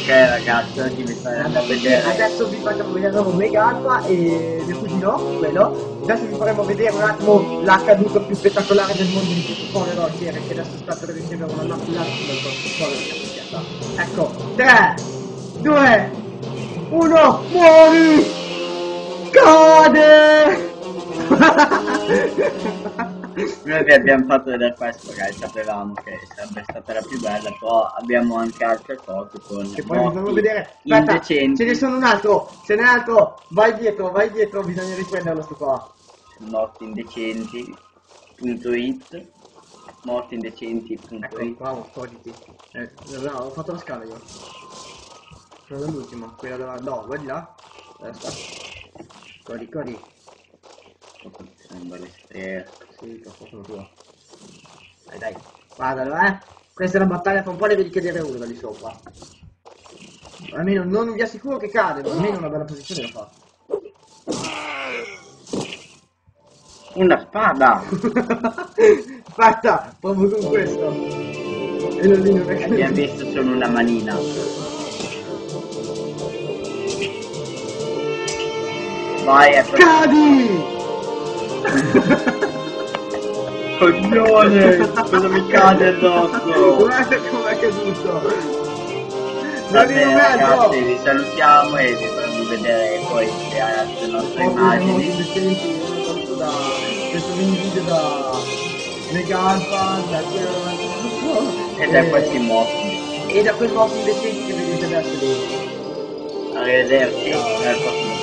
ragazzi, oggi vi faremo vedere. Adesso vi facciamo vedere nuovo Mega Alpha e mio cugino, quello. Adesso vi faremo vedere un attimo l'accaduto più spettacolare del mondo di tutti i povero che adesso sta per ricevere una nappulata sul povero cazziata. Ecco, 3, 2, 1, muori! Cade! Noi vi abbiamo fatto vedere questo, che sapevamo che sarebbe stata la più bella, però abbiamo anche altre cose con che poi vi faremo vedere. Aspetta, indecenti. ce ne sono un altro, ce n'è altro, vai dietro, bisogna riprenderlo sto qua. Mortiindecenti.it mortiindecenti.it. Ecco, bravo, togliti. No, ho fatto la scala io. Sono dall'ultima, quella della... no, vai di là. Aspetta. Corri. Sembra le stelle. Sì, che sono tua. Dai. Guardalo, Questa è una battaglia, fra un po' ne vedi cadere uno da lì sopra. Almeno non vi assicuro che cade, ma almeno una bella posizione la fa. Una spada! Aspetta, provo con questo. E non lì non è Abbiamo visto solo una manina. Vai, ecco. Cadi! Coglione! Cosa mi cade addosso? Guarda com'è caduto! Vabbè, Non ragazzi, vi salutiamo e vi faremo vedere poi le nostre immagini. Questo mini video da Mega Alpha, E da questi mostri. e da quel modo indecenti che vedete adesso lì. Arrivederci al prossimo